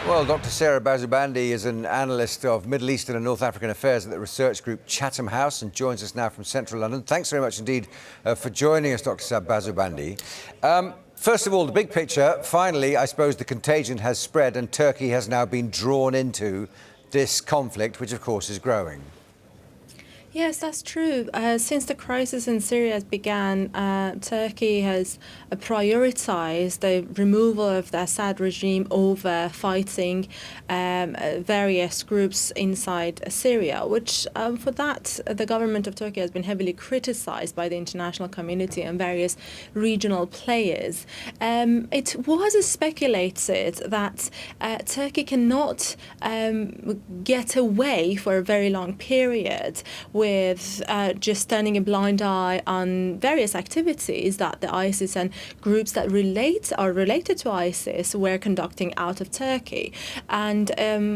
Well, Dr. Sara Bazoobandi is an analyst of Middle Eastern and North African affairs at the research group Chatham House and joins us now from central London. Thanks very much indeed for joining us, Dr. Sara Bazoobandi. First of all, the big picture. Finally, I suppose the contagion has spread and Turkey has now been drawn into this conflict, which of course is growing. Yes, that's true. Since the crisis in Syria began, Turkey has prioritized the removal of the Assad regime over fighting various groups inside Syria, which for that, the government of Turkey has been heavily criticized by the international community and various regional players. It was speculated that Turkey cannot get away for a very long period with just turning a blind eye on various activities that the ISIS and groups that are related to ISIS were conducting out of Turkey. And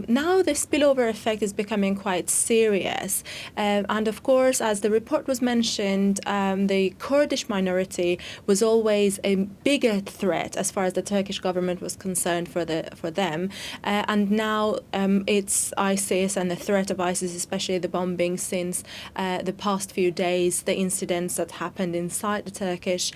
now the spillover effect is becoming quite serious. And of course, as the report was mentioned, the Kurdish minority was always a bigger threat as far as the Turkish government was concerned for them. And now it's ISIS and the threat of ISIS, especially the bombings since the past few days, the incidents that happened inside the Turkish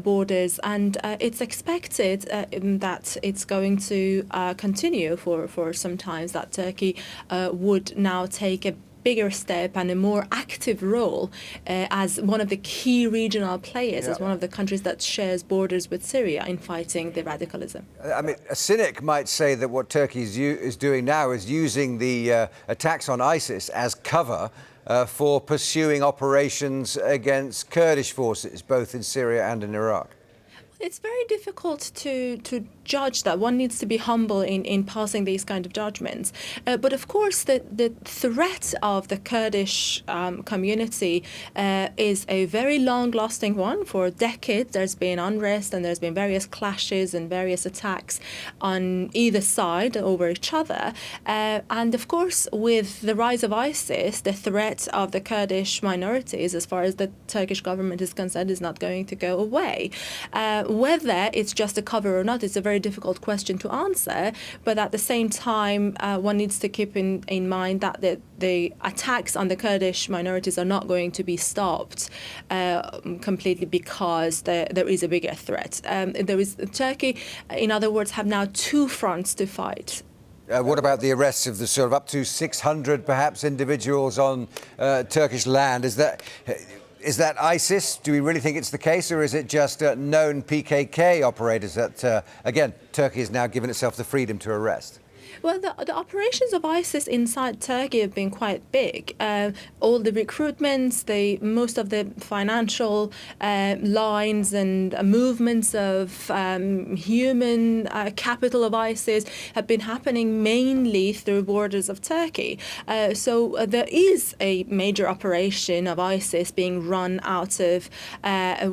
borders, and it's expected that it's going to continue for some time, that Turkey would now take a bigger step and a more active role as one of the key regional players, as one of the countries that shares borders with Syria in fighting the radicalism. I mean, a cynic might say that what Turkey is doing now is using the attacks on ISIS as cover for pursuing operations against Kurdish forces, both in Syria and in Iraq. It's very difficult to judge that. One needs to be humble in passing these kind of judgments. But of course, the threat of the Kurdish community is a very long-lasting one. For decades, there's been unrest and there's been various clashes and various attacks on either side over each other. And of course, with the rise of ISIS, the threat of the Kurdish minorities, as far as the Turkish government is concerned, is not going to go away. Whether it's just a cover or not is a very difficult question to answer, but at the same time, one needs to keep in mind that the attacks on the Kurdish minorities are not going to be stopped completely because there is a bigger threat. Turkey, in other words, have now two fronts to fight. What about the arrests of the sort of up to 600 perhaps individuals on Turkish land? Is that ISIS? Do we really think it's the case, or is it just known PKK operators that, again, Turkey has now given itself the freedom to arrest? Well, the operations of ISIS inside Turkey have been quite big. All the recruitments, most of the financial lines and movements of human capital of ISIS have been happening mainly through borders of Turkey. So there is a major operation of ISIS being run out of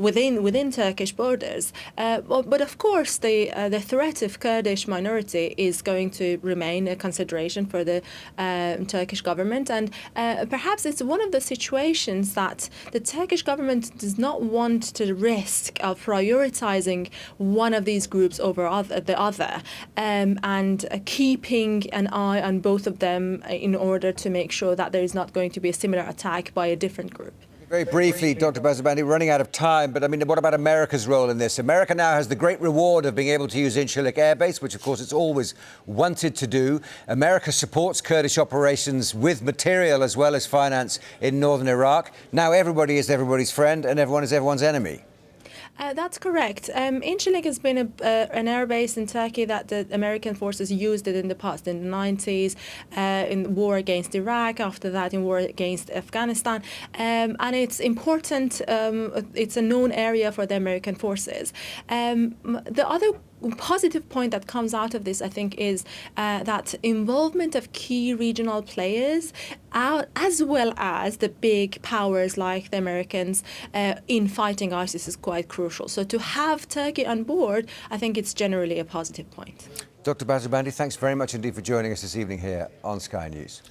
within Turkish borders. But of course, the threat of Kurdish minority is going to remain a consideration for the Turkish government, and perhaps it's one of the situations that the Turkish government does not want to risk of prioritizing one of these groups over the other, and keeping an eye on both of them in order to make sure that there is not going to be a similar attack by a different group. Very briefly, Dr. Bazoobandi, we're running out of time, but I mean, what about America's role in this? America now has the great reward of being able to use Incirlik Air Base, which of course it's always wanted to do. America supports Kurdish operations with material as well as finance in northern Iraq. Now everybody is everybody's friend and everyone is everyone's enemy. That's correct. Incirlik has been an air base in Turkey that the American forces used it in the past, in the 90s, in war against Iraq, after that in war against Afghanistan. And it's important, it's a known area for the American forces. The other positive point that comes out of this, I think, is that involvement of key regional players, as well as the big powers like the Americans, in fighting ISIS is quite crucial. So to have Turkey on board, I think it's generally a positive point. Dr. Bazoobandi, thanks very much indeed for joining us this evening here on Sky News.